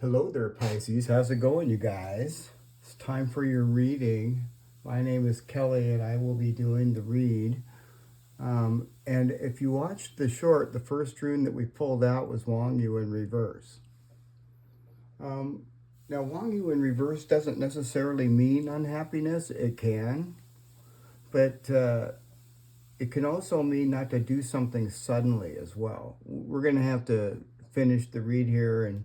Hello there, Pisces. How's it going, you guys? It's time for your reading. My name is Kelly, and I will be doing the read. And if you watched the short, the first rune that we pulled out was Wang Yu in reverse. Now, Wang Yu in reverse doesn't necessarily mean unhappiness. It can, but it can also mean not to do something suddenly as well. We're going to have to finish the read here and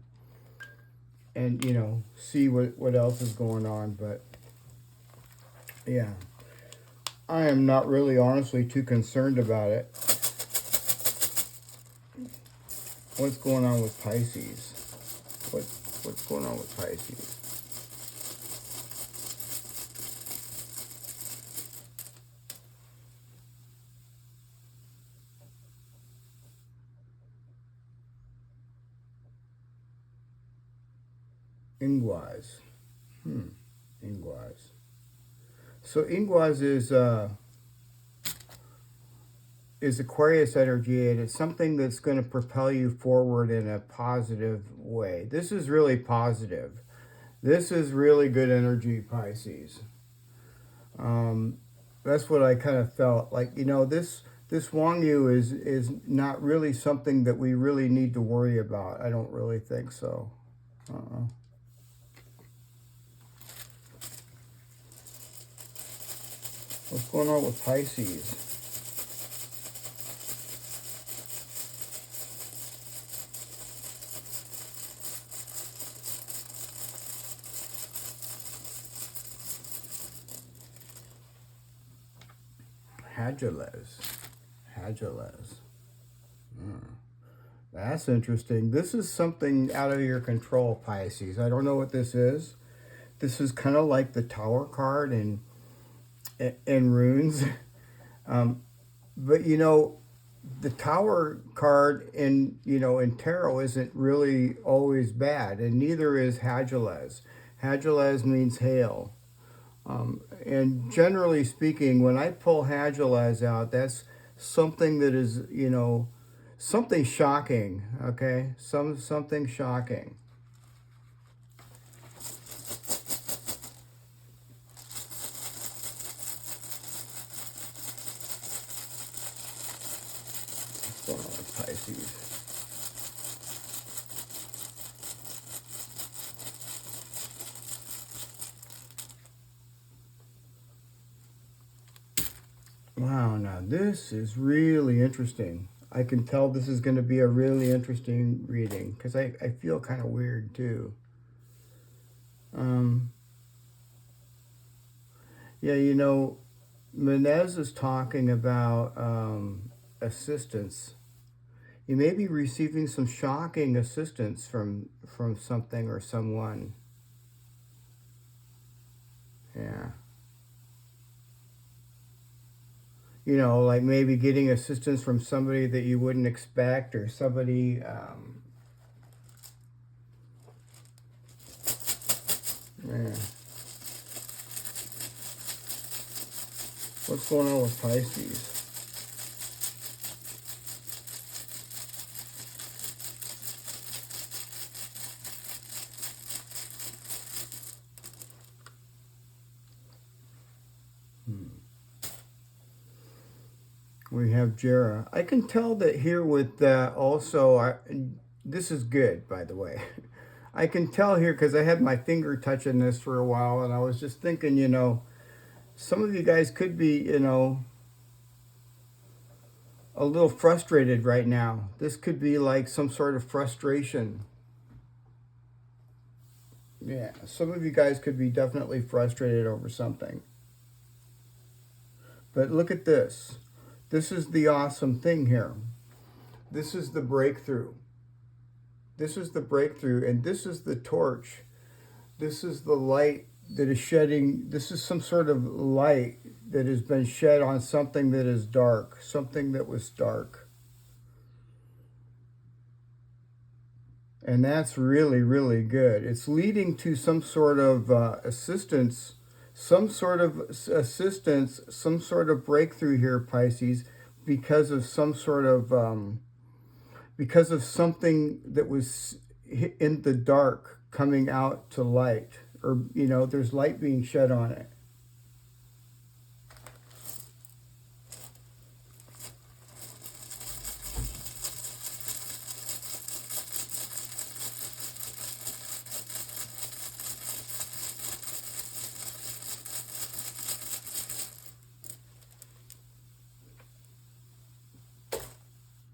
you know, see what else is going on. But yeah, I am not really honestly too concerned about it. What's going on with Pisces? What's going on with Pisces? Ingwaz. Ingwaz. So Ingwaz is Aquarius energy, and it's something that's going to propel you forward in a positive way. This is really positive. This is really good energy, Pisces. That's what I kind of felt like. You know, this Wang Yu is not really something that we really need to worry about. I don't really think so. What's going on with Pisces? Hagelez. That's interesting. This is something out of your control, Pisces. I don't know what this is. This is kind of like the Tower card in runes. But you know, the Tower card in tarot isn't really always bad, and neither is Hagelez. Hagelez means hail. And generally speaking, when I pull Hagelez out, that's something that is, something shocking, okay? Something shocking. What's going on with Pisces? Wow, now this is really interesting. I can tell this is going to be a really interesting reading because I feel kind of weird too. Yeah, you know, Menez is talking about assistance. You may be receiving some shocking assistance from something or someone. Yeah. You know, like maybe getting assistance from somebody that you wouldn't expect, or somebody, yeah. What's going on with Pisces? We have Jera. I can tell that here with also, this is good, by the way. I can tell here because I had my finger touching this for a while, and I was just thinking, you know, some of you guys could be, you know, a little frustrated right now. This could be like some sort of frustration. Yeah, some of you guys could be definitely frustrated over something. But look at this. This is the awesome thing here. This is the breakthrough. This is the breakthrough, and this is the torch. This is the light that is shedding. This is some sort of light that has been shed on something that is dark, something that was dark. And that's really, really good. It's leading to some sort of assistance, some sort of breakthrough here, Pisces, because of some sort of, because of something that was in the dark coming out to light, or, you know, there's light being shed on it.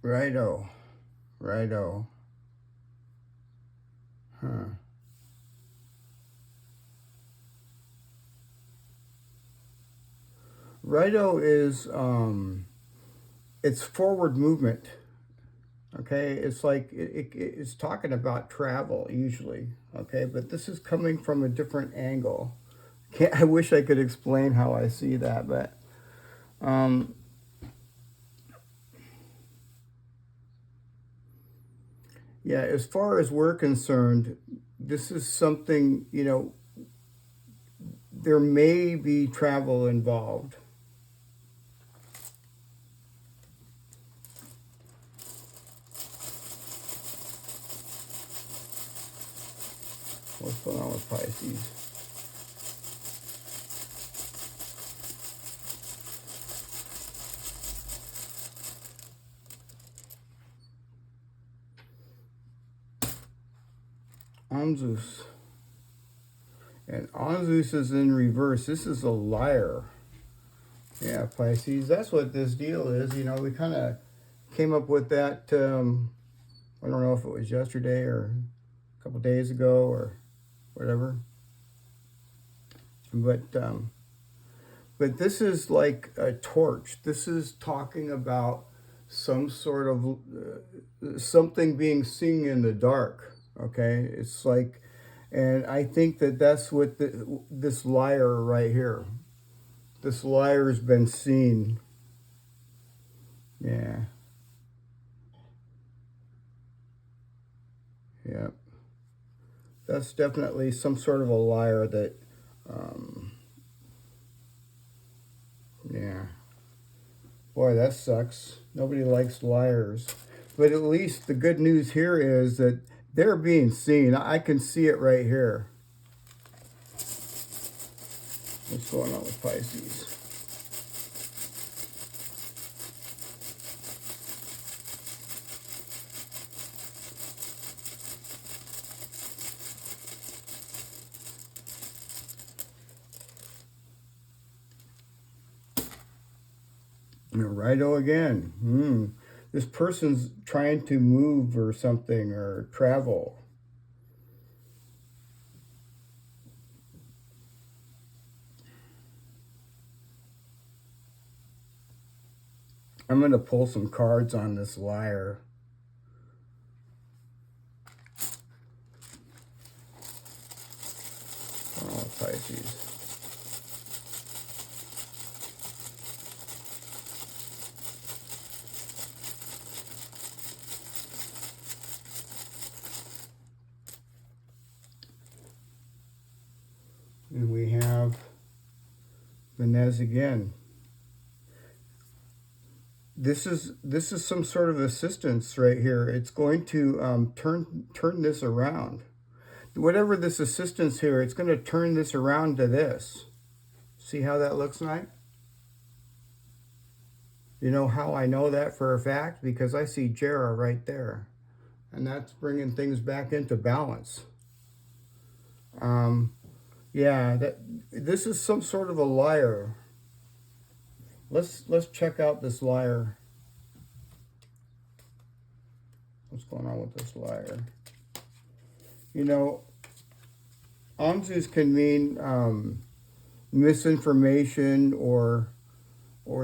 Righto. Righto. Huh. Righto is, it's forward movement. Okay, it's like, it's talking about travel usually. Okay, but this is coming from a different angle. I wish I could explain how I see that, but yeah, as far as we're concerned, this is something, you know, there may be travel involved. What's going on with Pisces? Anzus. And Anzus is in reverse. This is a liar. Yeah, Pisces. That's what this deal is. You know, we kind of came up with that, I don't know if it was yesterday or a couple days ago or whatever. But this is like a torch. This is talking about some sort of something being seen in the dark. Okay, it's like, and I think that that's what this liar right here. This liar's been seen. Yeah. Yeah. That's definitely some sort of a liar that, yeah. Boy, that sucks. Nobody likes liars. But at least the good news here is that they're being seen. I can see it right here. What's going on with Pisces? Righto again. This person's trying to move or something or travel. I'm going to pull some cards on this liar. Oh, Pisces. And we have Venez again. This is some sort of assistance right here. It's going to turn this around. Whatever this assistance here, it's going to turn this around to this. See how that looks like? You know how I know that for a fact? Because I see Jera right there. And that's bringing things back into balance. Yeah, this is some sort of a liar. Let's check out this liar. What's going on with this liar? You know, Anzus can mean misinformation or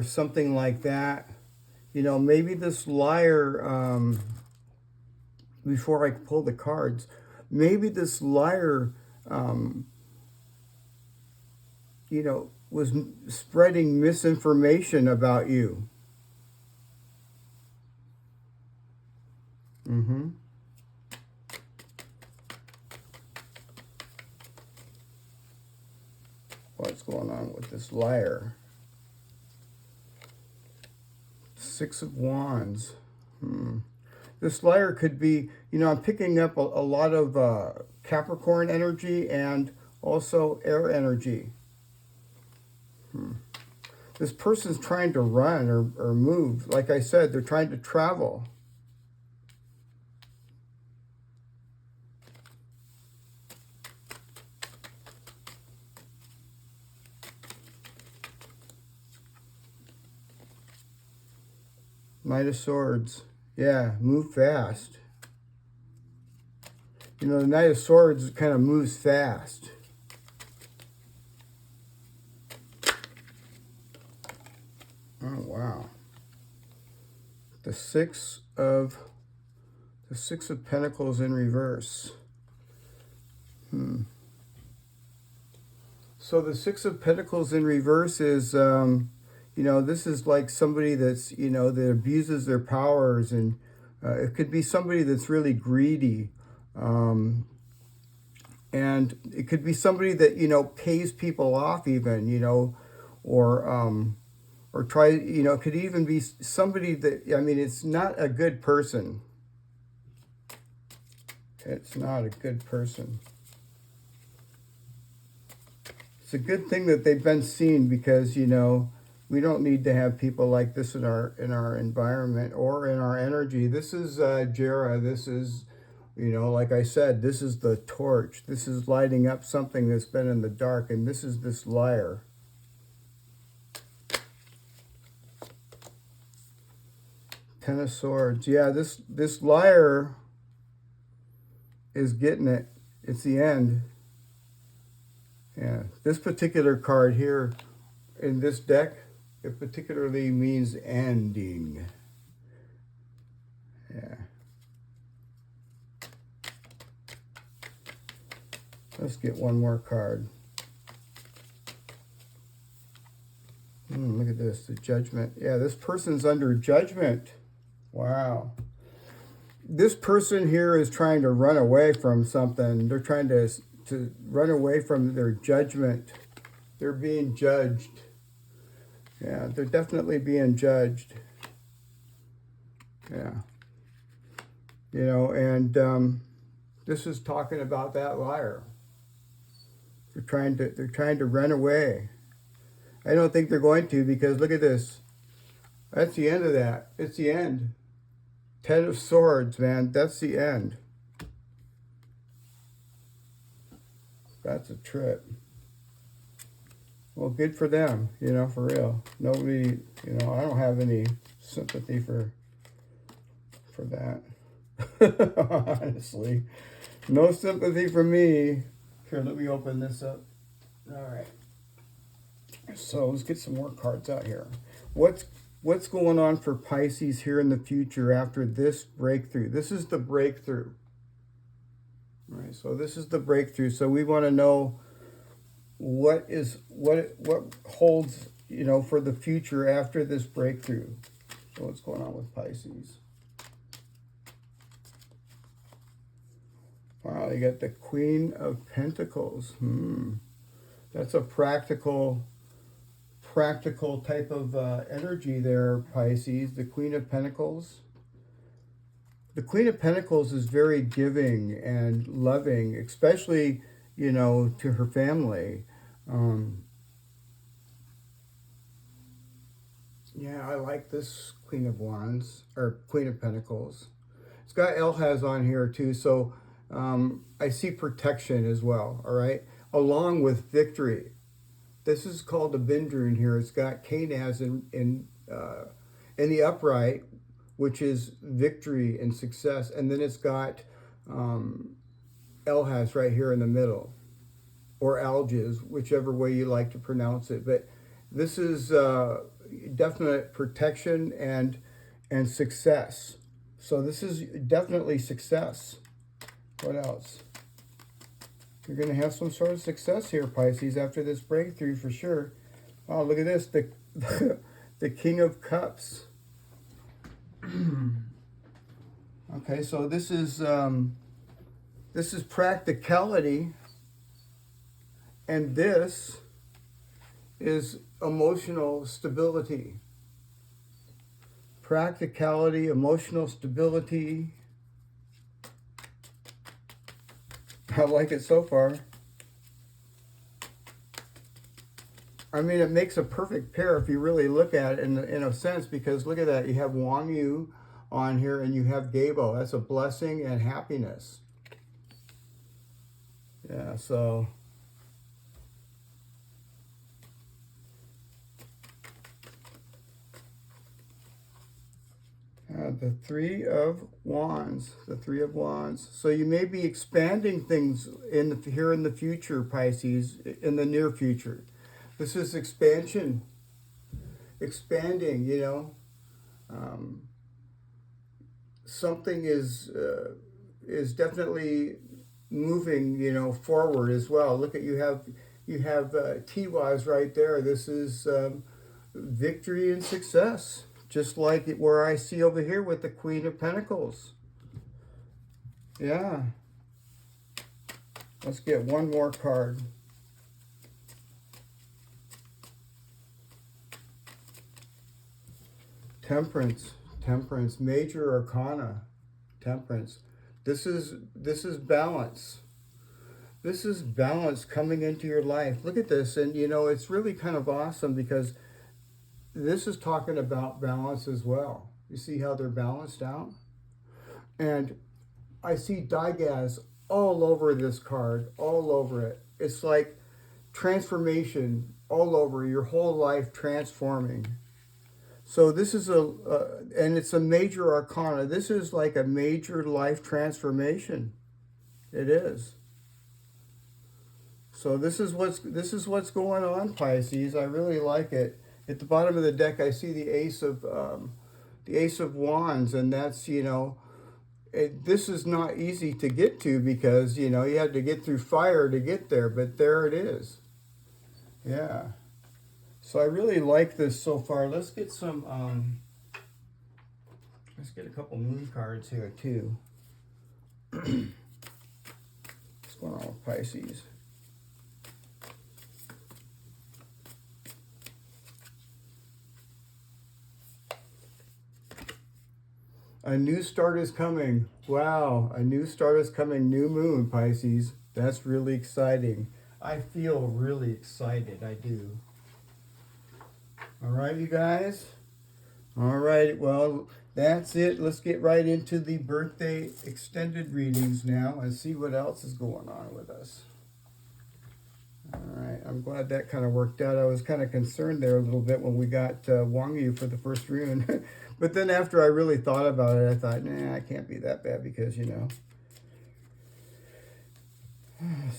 something like that. You know, maybe this liar, before I pull the cards, maybe this liar, you know, was spreading misinformation about you. What's going on with this liar? Six of Wands. This liar could be, you know, I'm picking up a lot of Capricorn energy and also air energy. This person's trying to run or move. Like I said, they're trying to travel. Knight of Swords. Yeah, move fast. You know, the Knight of Swords kind of moves fast. Oh, wow. The Six of Pentacles in reverse. So the Six of Pentacles in reverse is, you know, this is like somebody that's, you know, that abuses their powers, and it could be somebody that's really greedy. And it could be somebody that, you know, pays people off even, you know, or try, you know, it could even be somebody that, I mean, it's not a good person. It's not a good person. It's a good thing that they've been seen, because, you know, we don't need to have people like this in our environment or in our energy. This is Jera. This is, you know, like I said, this is the torch. This is lighting up something that's been in the dark, and this is this liar. Ten of Swords. Yeah, this liar is getting it. It's the end. Yeah, this particular card here in this deck, it particularly means ending. Yeah. Let's get one more card. Look at this, the Judgment. Yeah, this person's under judgment. Wow. This person here is trying to run away from something. They're trying to run away from their judgment. They're being judged. Yeah, they're definitely being judged. Yeah. You know, and this is talking about that liar. They're trying to run away. I don't think they're going to, because look at this. That's the end of that. It's the end. Ten of Swords, man. That's the end. That's a trip. Well, good for them, you know, for real. Nobody, you know, I don't have any sympathy for that. Honestly. No sympathy for me. Here, let me open this up. All right. So let's get some more cards out here. What's going on for Pisces here in the future after this breakthrough? This is the breakthrough. All right, so this is the breakthrough. So we want to know what holds, you know, for the future after this breakthrough. So what's going on with Pisces? Wow, you got the Queen of Pentacles. That's a practical type of energy there, Pisces. The Queen of Pentacles. The Queen of Pentacles is very giving and loving, especially, you know, to her family. Yeah, I like this Queen of Wands, or Queen of Pentacles. It's got Elhaz on here too, so I see protection as well, all right? Along with victory. This is called a Bindrune here. It's got Kanaz in the upright, which is victory and success. And then it's got Elhaz right here in the middle, or Algiz, whichever way you like to pronounce it. But this is definite protection and success. So this is definitely success. What else? You're going to have some sort of success here, Pisces, after this breakthrough for sure. Oh, look at this. The King of Cups. Okay, so this is practicality, and this is emotional stability. Practicality, emotional stability. I like it so far. I mean, it makes a perfect pair if you really look at it in a sense, because look at that. You have Wang Yu on here and you have Gabo. That's a blessing and happiness. Yeah, so the Three of Wands, the Three of Wands. So you may be expanding things here in the future, Pisces, in the near future. This is expansion, expanding. You know, something is definitely moving. You know, forward as well. Look at you have Tiwaz right there. This is victory and success. Just like where I see over here with the Queen of Pentacles. Yeah. Let's get one more card. Temperance. Temperance. Major Arcana. Temperance. This is balance. This is balance coming into your life. Look at this. And, you know, it's really kind of awesome because this is talking about balance as well. You see how they're balanced out? And I see Digaz all over this card, all over it. It's like transformation all over, your whole life transforming. So this is and it's a major arcana. This is like a major life transformation. It is. So this is what's going on, Pisces. I really like it. At the bottom of the deck, I see the Ace of Wands, and that's, you know, this is not easy to get to because, you know, you had to get through fire to get there, but there it is. Yeah. So I really like this so far. Let's get some, let's get a couple moon cards here too. What's going on with Pisces? A new start is coming. Wow, a new start is coming. New moon, Pisces. That's really exciting. I feel really excited. I do. All right, you guys. All right, well, that's it. Let's get right into the birthday extended readings now and see what else is going on with us. All right, I'm glad that kind of worked out. I was kind of concerned there a little bit when we got Wang Yu for the first rune. But then after I really thought about it, I thought, nah, it can't be that bad because, you know.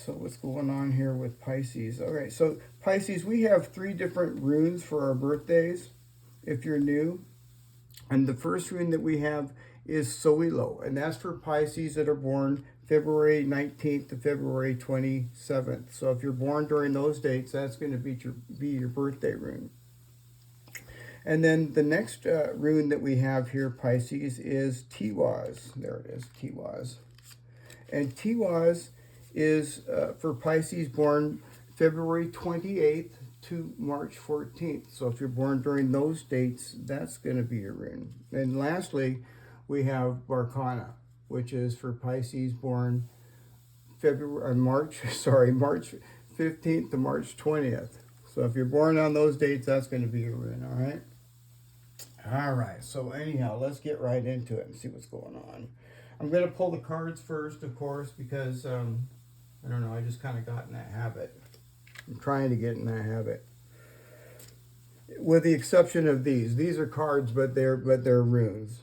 So what's going on here with Pisces? All right, so Pisces, we have 3 different runes for our birthdays, if you're new. And the first rune that we have is Soilo, and that's for Pisces that are born February 19th to February 27th. So if you're born during those dates, that's going to be your birthday rune. And then the next rune that we have here, Pisces, is Tiwaz. There it is, Tiwaz. And Tiwaz is for Pisces born February 28th to March 14th. So if you're born during those dates, that's going to be your rune. And lastly, we have Barkana, which is for Pisces born March 15th to March 20th. So if you're born on those dates, that's going to be your rune, all right? All right, so anyhow, let's get right into it and see what's going on. I'm going to pull the cards first, of course, because, I don't know, I just kind of got in that habit. I'm trying to get in that habit. With the exception of these. These are cards, but they're runes.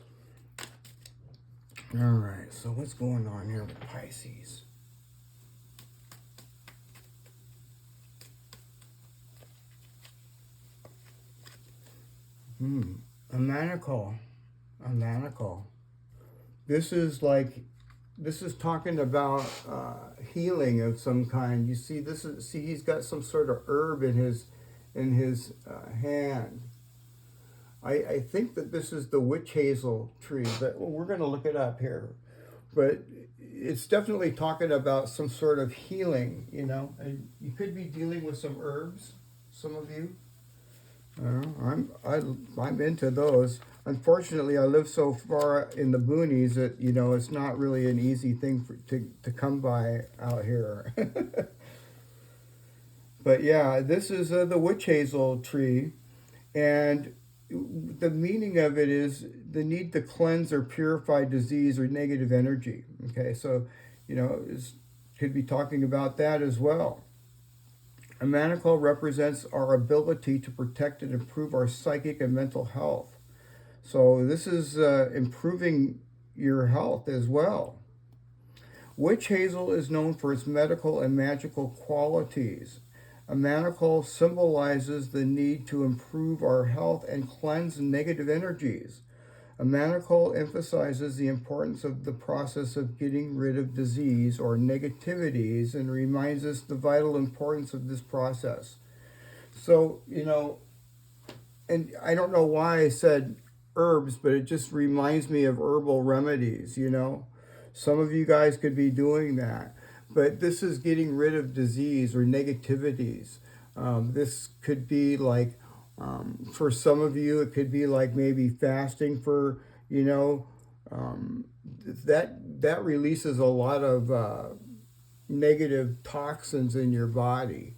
All right, so what's going on here with Pisces? A manacle. A manacle. This is talking about healing of some kind. You see, he's got some sort of herb in his hand. I think that this is the witch hazel tree, but we're going to look it up here. But it's definitely talking about some sort of healing, you know. And you could be dealing with some herbs, some of you. I'm into those. unfortunately, I live so far in the boonies that, you know, it's not really an easy thing to come by out here. But yeah, this is the witch hazel tree. And the meaning of it is the need to cleanse or purify disease or negative energy. Okay, so, you know, could be talking about that as well. A manacle represents our ability to protect and improve our psychic and mental health. So this is improving your health as well. Witch hazel is known for its medical and magical qualities. A manacle symbolizes the need to improve our health and cleanse negative energies. A manacle emphasizes the importance of the process of getting rid of disease or negativities and reminds us the vital importance of this process. So, you know, and I don't know why I said herbs, but it just reminds me of herbal remedies, you know. Some of you guys could be doing that. But this is getting rid of disease or negativities. This could be like, for some of you, it could be like maybe fasting for, you know, that releases a lot of negative toxins in your body.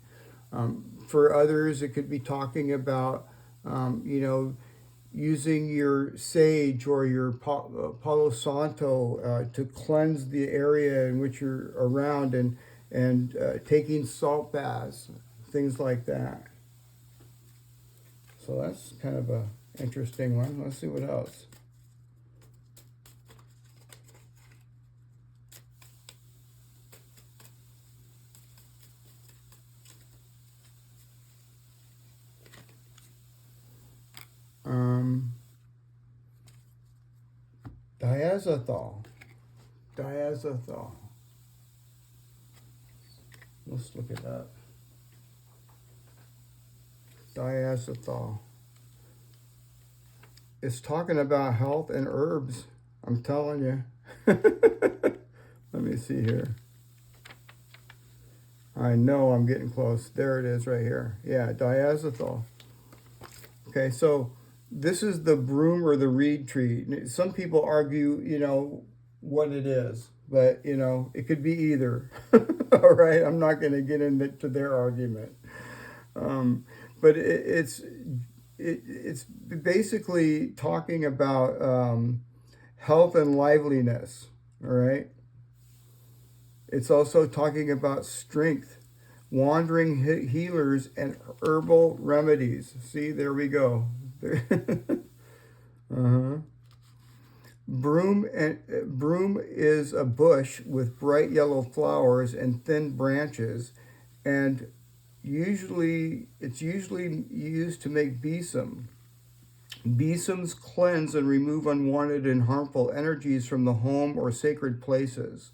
For others, it could be talking about, you know, using your sage or your Palo Santo to cleanse the area in which you're around, and taking salt baths, things like that. So that's kind of a interesting one. Let's see what else. Diazothal. Diazothal. Let's look it up. Diazothal. It's talking about health and herbs. I'm telling you. Let me see here. I know I'm getting close. There it is right here. Yeah, diazothal. Okay, so this is the broom or the reed tree. Some people argue, you know, what it is, but, you know, it could be either. All right, I'm not going to get into their argument. But it's basically talking about health and liveliness, all right? It's also talking about strength, wandering healers, and herbal remedies. See, there we go. Broom is a bush with bright yellow flowers and thin branches, and it's usually used to make besom. Besoms cleanse and remove unwanted and harmful energies from the home or sacred places.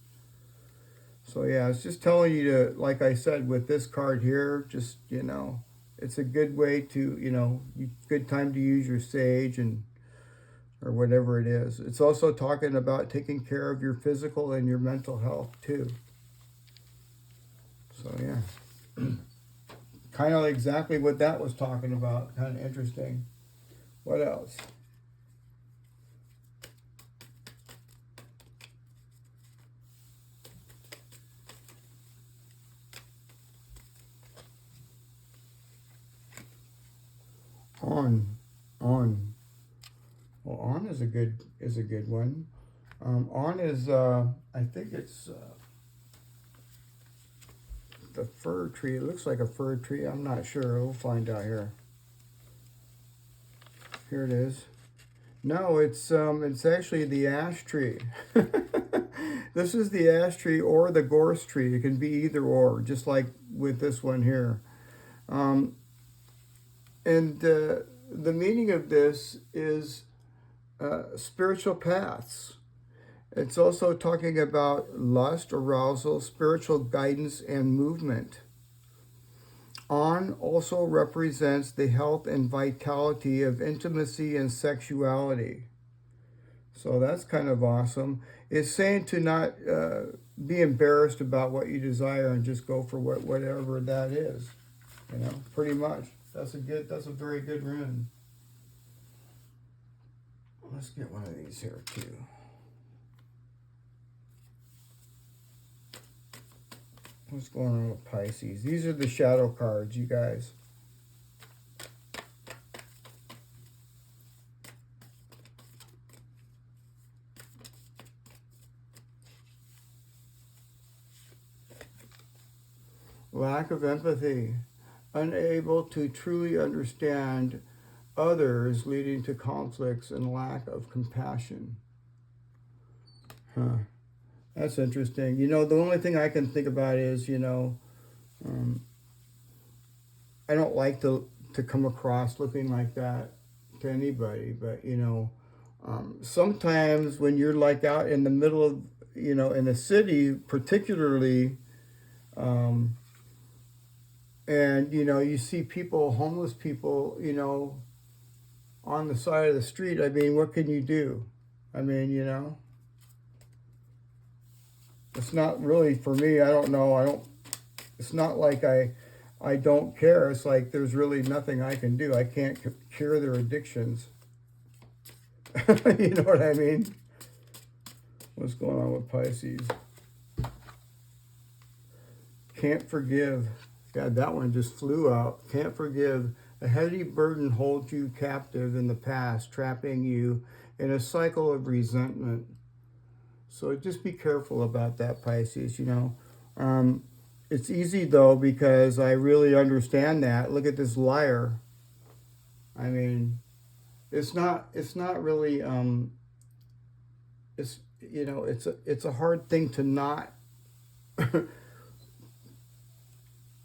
So yeah, it's just telling you to, like I said, with this card here, just, you know, it's a good way to, you know, good time to use your sage and or whatever it is. It's also talking about taking care of your physical and your mental health too. So yeah, kind of exactly what that was talking about. Kind of interesting. What else? On. Well, on is a good one. On is I think it's the fir tree. It looks like a fir tree. I'm not sure. We'll find out here. Here it is. No, it's actually the ash tree. This is the ash tree or the gorse tree. It can be either or, just like with this one here. And the meaning of this is spiritual paths. It's also talking about lust, arousal, spiritual guidance, and movement. On also represents the health and vitality of intimacy and sexuality. So that's kind of awesome. It's saying to not be embarrassed about what you desire and just go for whatever that is. You know, pretty much. That's a very good rune. Let's get one of these here too. What's going on with Pisces? These are the shadow cards, you guys. Lack of empathy, unable to truly understand others, leading to conflicts and lack of compassion. Huh. That's interesting. You know, the only thing I can think about is, you know, I don't like to come across looking like that to anybody, but, you know, sometimes when you're like out in the middle of, you know, in a city, particularly, and, you know, you see people, homeless people, you know, on the side of the street. I mean, what can you do? I mean, you know, it's not really for me. I don't know. It's not like I don't care. It's like there's really nothing I can do. I can't cure their addictions. You know what I mean? What's going on with Pisces? Can't forgive. God, that one just flew out. Can't forgive. A heavy burden holds you captive in the past, trapping you in a cycle of resentment. So just be careful about that, Pisces, you know. It's easy, though, because I really understand that. Look at this liar. I mean, it's not really, it's, you know, it's a hard thing to not,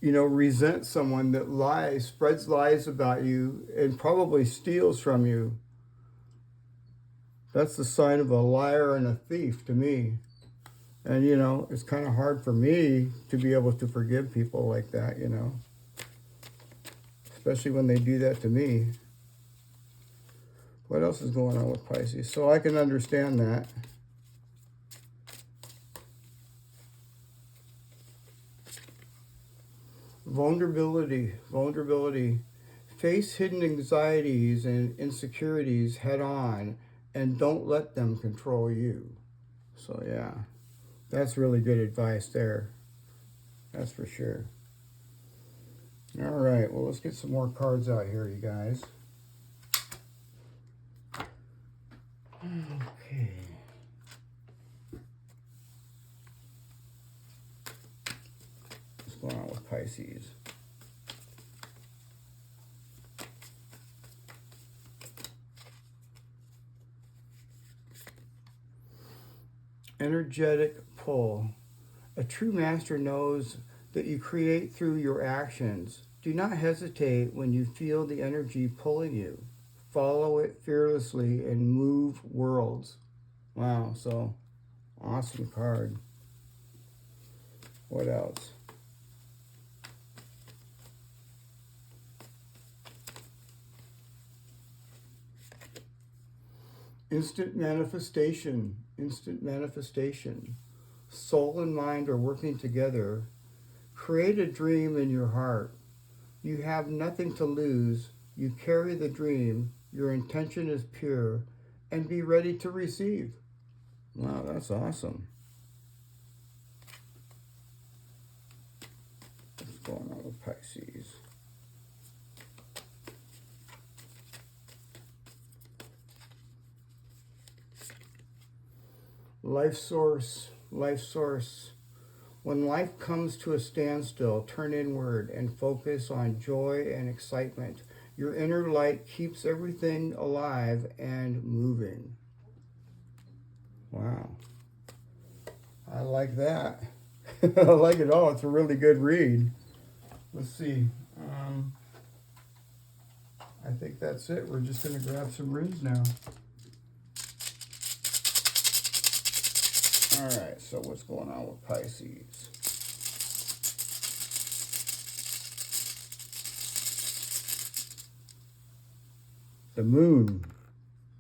you know, resent someone that lies, spreads lies about you, and probably steals from you. That's the sign of a liar and a thief to me. And, you know, it's kind of hard for me to be able to forgive people like that, you know, especially when they do that to me. What else is going on with Pisces? So I can understand that. Vulnerability. Face hidden anxieties and insecurities head on and don't let them control you. So yeah, that's really good advice there. That's for sure. All right, well, let's get some more cards out here, you guys. Okay. What's going on with Pisces? Energetic pull. A true master knows that you create through your actions. Do not hesitate when you feel the energy pulling you. Follow it fearlessly and move worlds. Wow, so awesome card. What else? Instant manifestation. Soul and mind are working together. Create a dream in your heart. You have nothing to lose. You carry the dream. Your intention is pure. And be ready to receive. Wow, that's awesome. What's going on with Pisces? Life source. When life comes to a standstill, turn inward and focus on joy and excitement. Your inner light keeps everything alive and moving. Wow. I like that. I like it all. It's a really good read. Let's see. I think that's it. We're just going to grab some runes now. All right, so what's going on with Pisces? The moon.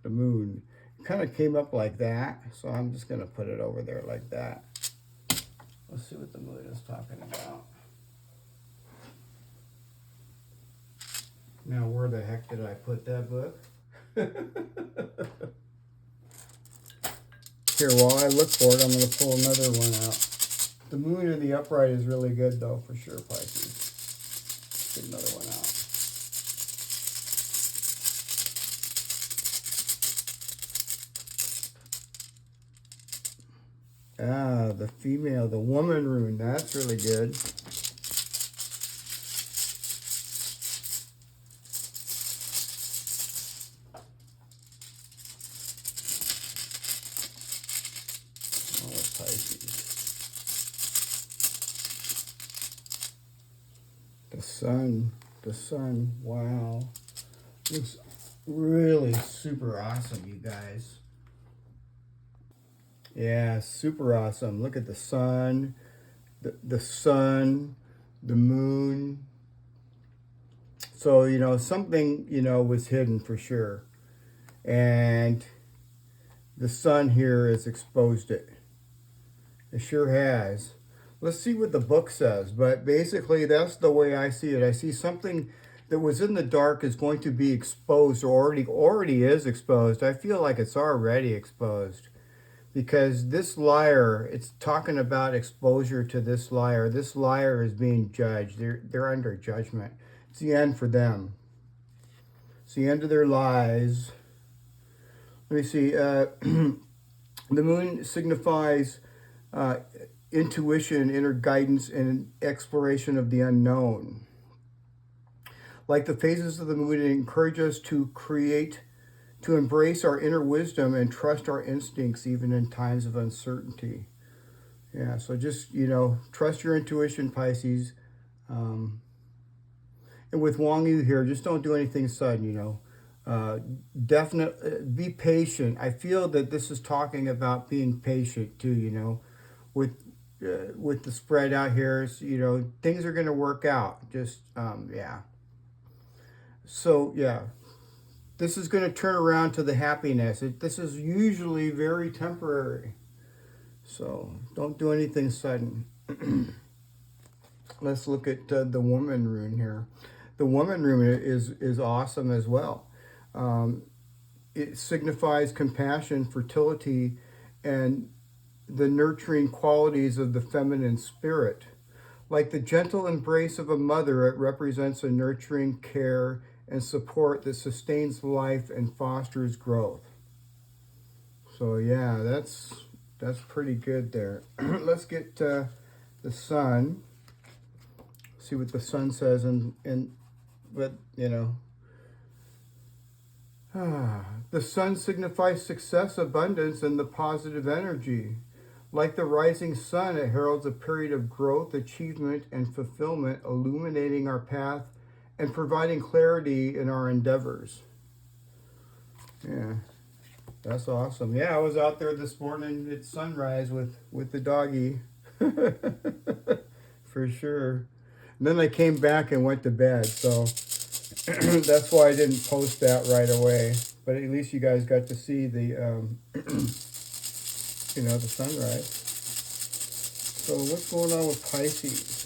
It kind of came up like that, so I'm just going to put it over there like that. Let's see what the moon is talking about. Now, where the heck did I put that book? Here, while I look for it, I'm going to pull another one out. The moon in the upright is really good, though, for sure, Pisces. Get another one out. Ah, the female, the woman rune. That's really good. The sun, wow. Looks really super awesome, you guys. Yeah, super awesome. Look at the sun, the sun, the moon. So, you know, something, you know, was hidden for sure. And the sun here has exposed it. It sure has. Let's see what the book says. But basically, that's the way I see it. I see something that was in the dark is going to be exposed, or already is exposed. I feel like it's already exposed. Because this liar, it's talking about exposure to this liar. This liar is being judged. They're under judgment. It's the end for them. It's the end of their lives. Let me see. The moon signifies intuition, inner guidance, and exploration of the unknown. Like the phases of the moon, it encourages us to create, to embrace our inner wisdom and trust our instincts even in times of uncertainty. Yeah, so just, you know, trust your intuition, Pisces. And with Wang Yu here, just don't do anything sudden, you know. Be patient. I feel that this is talking about being patient too, you know. With the spread out here, you know, things are going to work out. Just, yeah. So, yeah. This is going to turn around to the happiness. This is usually very temporary. So don't do anything sudden. Let's look at the woman rune here. The woman rune is awesome as well. It signifies compassion, fertility, and the nurturing qualities of the feminine spirit. Like the gentle embrace of a mother, it represents a nurturing care and support that sustains life and fosters growth. So yeah, that's pretty good there. Let's get the sun. See what the sun says, but you know, the sun signifies success, abundance, and the positive energy. Like the rising sun, it heralds a period of growth, achievement, and fulfillment, illuminating our path and providing clarity in our endeavors. Yeah, that's awesome. Yeah, I was out there this morning at sunrise with the doggy. For sure. And then I came back and went to bed, so that's why I didn't post that right away. But at least you guys got to see the, you know, the sunrise. So what's going on with Pisces?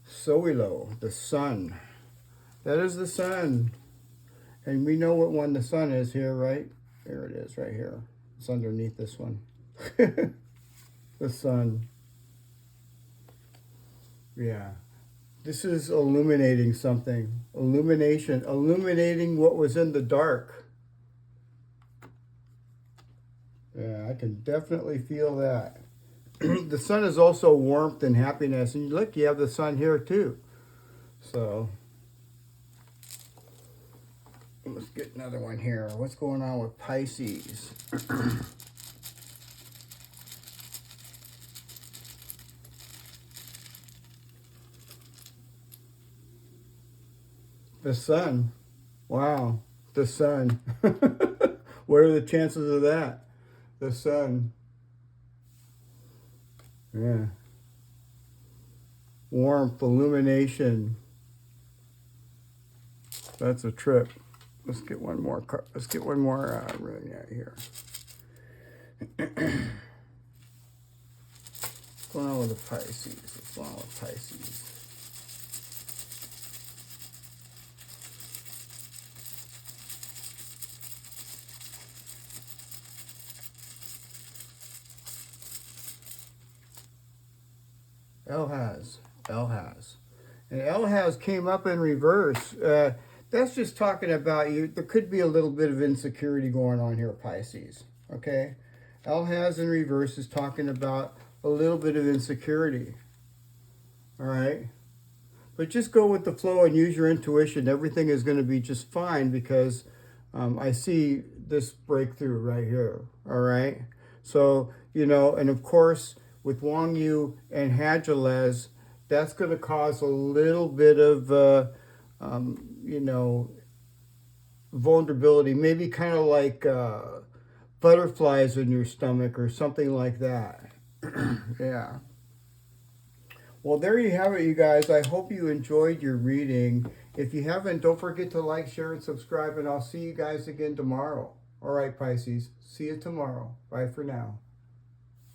Soilo, the sun. That is the sun. And we know what one the sun is here, right? There it is, right here. It's underneath this one. The sun. Yeah. This is illuminating something. Illumination. Illuminating what was in the dark. Yeah, I can definitely feel that. The sun is also warmth and happiness. And look, you have the sun here too. So, let's get another one here. What's going on with Pisces? The sun. Wow. The sun. What are the chances of that? The sun. Yeah. Warmth, illumination. That's a trip. Let's get one more. Let's get one more rune out here. What's going on with the Pisces? What's going on with Pisces? L has. L has. And L has came up in reverse. That's just talking about you. There could be a little bit of insecurity going on here, Pisces. Okay? L has in reverse is talking about a little bit of insecurity. All right? But just go with the flow and use your intuition. Everything is going to be just fine because I see this breakthrough right here. All right? So, you know, and of course, with Wang Yu and Hagelez, that's going to cause a little bit of, you know, vulnerability. Maybe kind of like butterflies in your stomach or something like that. Yeah. Well, there you have it, you guys. I hope you enjoyed your reading. If you haven't, don't forget to like, share, and subscribe, and I'll see you guys again tomorrow. All right, Pisces. See you tomorrow. Bye for now.